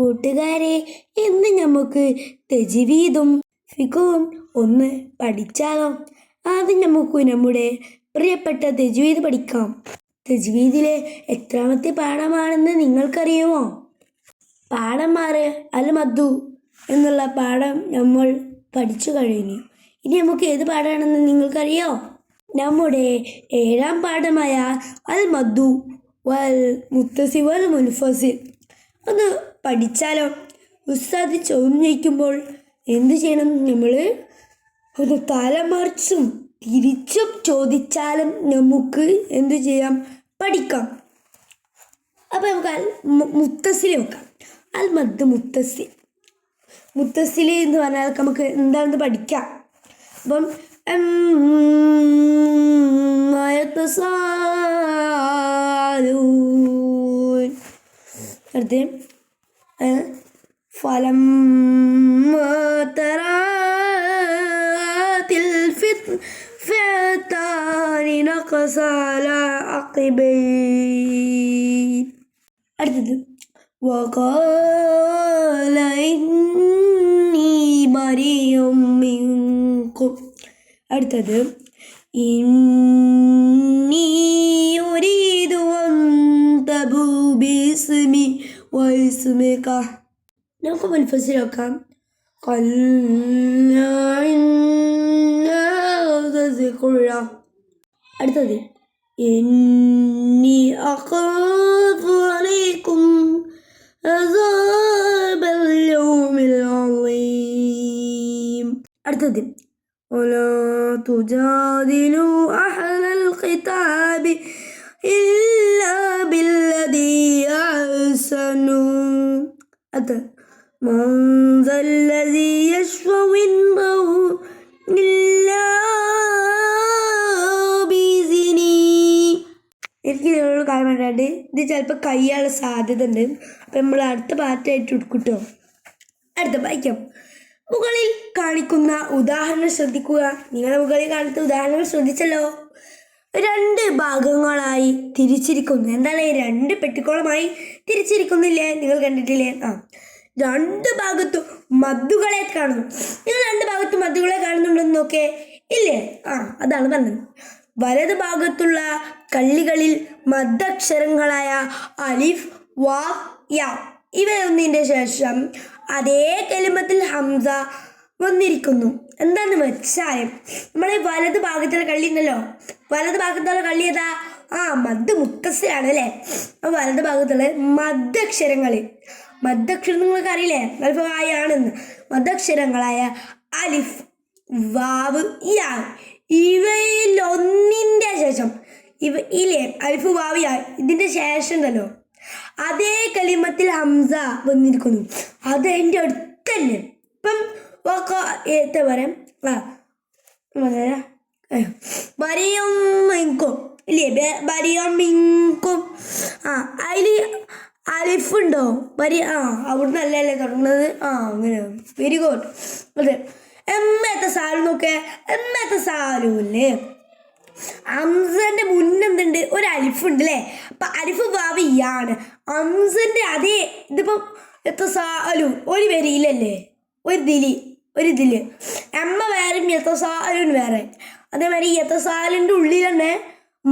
കൂട്ടുകാരെ, ഇന്ന് നമുക്ക് തജ്വീദും ഫിഖും ഒന്ന് പഠിച്ചാലോ? ആദ്യം നമുക്ക് നമ്മുടെ പ്രിയപ്പെട്ട തജ്വീദ് പഠിക്കാം. തജ്വീദിലെ എത്രാമത്തെ പാഠമാണെന്ന് നിങ്ങൾക്കറിയുമോ? പാഠം 6 അൽ മദ്ദു എന്നുള്ള പാഠം നമ്മൾ പഠിച്ചു കഴിഞ്ഞു. ഇനി നമുക്ക് ഏത് പാഠമാണെന്ന് നിങ്ങൾക്കറിയോ? നമ്മുടെ 7ാം പാഠമായ അൽ മദ്ദു വൽ മുത്തസിൽ വൽ മുൻഫസിൽ ഒന്ന് പഠിച്ചാലോ? ഉസ്താദ് ചോദ്യം ചോദിക്കുമ്പോൾ എന്ത് ചെയ്യണം? നമ്മൾ ഒന്ന് തല മറിച്ചും തിരിച്ചും ചോദിച്ചാലും നമുക്ക് എന്തു ചെയ്യാം? പഠിക്കാം. അപ്പം നമുക്ക് മുത്തസിൽ നോക്കാം. അൽ മദ് മുത്തസിൽ. മുത്തസിൽ എന്ന് പറഞ്ഞാൽ നമുക്ക് എന്താണെന്ന് പഠിക്കാം. അപ്പം അടുത്ത് ഫലം അടുത്തത് وقال إني بريء منكم. അടുത്തത് إني أريد أن تبوء باسمي واسمك. നമുക്ക് മുൻഫസിൽ നോക്കാം. അടുത്തത് إني أخاف عليكم عذاب اليوم العظيم. അടുത്തത് ولا تجادلوا أهل الكتاب إلا بالذي أحسن. من ذا الذي يشفع عنده إلا بإذنه. എനിക്ക് ഇതിനോട് കാര്യം പറയാണ്ട് ഇത് ചിലപ്പോൾ കഴിയാനുള്ള സാധ്യത ഉണ്ട്. അപ്പം നമ്മൾ അടുത്ത പാർട്ടായിട്ട് എടുക്കട്ടോ. അടുത്ത വായിക്കാം. മുകളിൽ കാണിക്കുന്ന ഉദാഹരണം ശ്രദ്ധിക്കുക. നിങ്ങൾ മുകളിൽ കാണിച്ച ഉദാഹരണം ശ്രദ്ധിച്ചല്ലോ. 2 ഭാഗങ്ങളായി തിരിച്ചിരിക്കുന്നു. എന്താണ്? 2 പെട്ടിക്കോളമായി തിരിച്ചിരിക്കുന്നില്ലേ? നിങ്ങൾ കണ്ടിട്ടില്ലേ? 2 ഭാഗത്തും മദ്ദുകളെ കാണുന്നു. നിങ്ങൾ 2 ഭാഗത്തും മദ്ദുകളെ കാണുന്നുണ്ടെന്ന് നോക്കേ ഇല്ലേ? അതാണ് പറഞ്ഞത്. വലത് ഭാഗത്തുള്ള കള്ളികളിൽ മദ്ദക്ഷരങ്ങളായ അലിഫ്, വാവ്, യാ ഇവയൊന്നിൻ്റെ ശേഷം അതേ കലിമത്തിൽ ഹംസ വന്നിരിക്കുന്നു. എന്താണെന്ന് വെച്ചാൽ നമ്മളെ വലത് ഭാഗത്തുള്ള കള്ളി ഉണ്ടല്ലോ, വലത് ഭാഗത്തുള്ള കള്ളി ഏതാ? മദ് മുത്തസിലാണ് അല്ലേ? അപ്പോൾ വലത് ഭാഗത്തുള്ള മദ്ദക്ഷരങ്ങൾ നിങ്ങൾക്ക് അറിയില്ലേ? അലിഫ് വായാണെന്ന്. മദ്ദക്ഷരങ്ങളായ അലിഫ്, വാവ്, യാ ഇവയിൽ ഒന്നിൻ്റെ ശേഷം ഇല്ലേ അലിഫ്, വാവ്, യാ ഇതിൻ്റെ ശേഷം ഉണ്ടല്ലോ അതേ കലിമത്തിൽ ഹംസ വന്നിരിക്കുന്നു. അത് എൻ്റെ അടുത്ത് തന്നെ. ഇപ്പം ഏത്ത പറയാം ബരിയും മിങ്കും ഇല്ലേ? ബരിയും മിങ്കും അതിൽ അലിഫുണ്ടോ? അവിടുന്ന് അല്ലല്ലേ തുടങ്ങുന്നത്? അങ്ങനെ വെരി ഗുഡ്. അതെ, എമ്മത്തെ സാലും നോക്കേ. എമ്മത്തെ സാലുല്ലേ ഹംസന്റെ മുന്നെന്തുണ്ട്? ഒരു അലിഫുണ്ട് അല്ലേ? അപ്പം അലിഫ് വാവിയാണ് ഹംസന്റെ അതേ. ഇതിപ്പം എത്ര സാലു ഒരു വരിയിലല്ലേ? ഒരു ഇതില് എമ്മ വേറെ എത്ര സാലും വേറെ. അതേമാതിരി എത്ര സാലിൻ്റെ ഉള്ളിൽ തന്നെ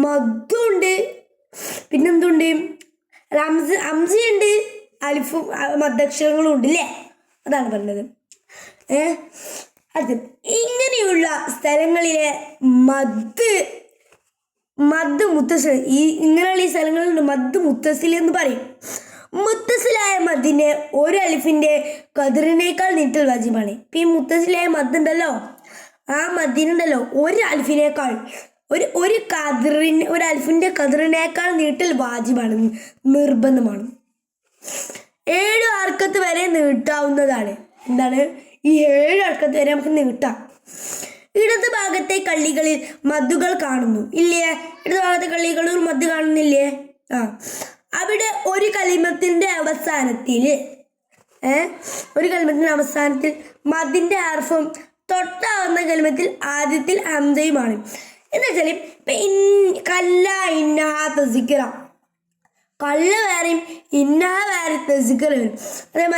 മദ്ദുണ്ട്. പിന്നെന്തുണ്ട്? ഹംസയുണ്ട്, അലിഫും മദ്ദക്ഷരങ്ങളും ഉണ്ട് അല്ലേ? അതാണ് പറഞ്ഞത്. അത് ഇങ്ങനെയുള്ള സ്ഥലങ്ങളിലെ മദ് മുത്തസിൽ ഇങ്ങനെയുള്ള ഈ സ്ഥലങ്ങളിലുണ്ട് മദ് മുത്തസിൽ എന്ന് പറയും. മുത്തസിലായ മദ്ദിനെ ഒരു അലിഫിൻ്റെ കതിറിനേക്കാൾ നീട്ടൽ വാജിബാണ്. ഇപ്പം ഈ മുത്തസിലായ മദ് ഉണ്ടല്ലോ, ആ മദ്ദിനുണ്ടല്ലോ ഒരു അലിഫിനേക്കാൾ ഒരു അലിഫിൻ്റെ കതിറിനേക്കാൾ നീട്ടൽ വാജിബാണ്, നിർബന്ധമാണ്. 7 ഹർക്കത്ത് വരെ നീട്ടാവുന്നതാണ്. എന്താണ്? ഈ 7 ഹർക്കത്ത് വരെ നമുക്ക് നീട്ടാം. ഇടത് ഭാഗത്തെ കള്ളികളിൽ മദ്ദുകൾ കാണുന്നു ഇല്ലേ? ഇടത് ഭാഗത്തെ കള്ളികളിൽ മദ് കാണുന്നില്ലേ? അവിടെ ഒരു കലിമത്തിൻ്റെ അവസാനത്തിൽ മദ്ദിൻ്റെ അർഫും തൊട്ടാവുന്ന കലിമത്തിൽ ആദ്യത്തിൽ ഹംസയുമാണ്. എന്ന് വെച്ചാൽ കല്ല ഇന്നഹ തസിക്കറ, കല്ല് വേറെയും ഇന്നഹ വേറെ തസിക്കറ വരും. അതേമാതിരി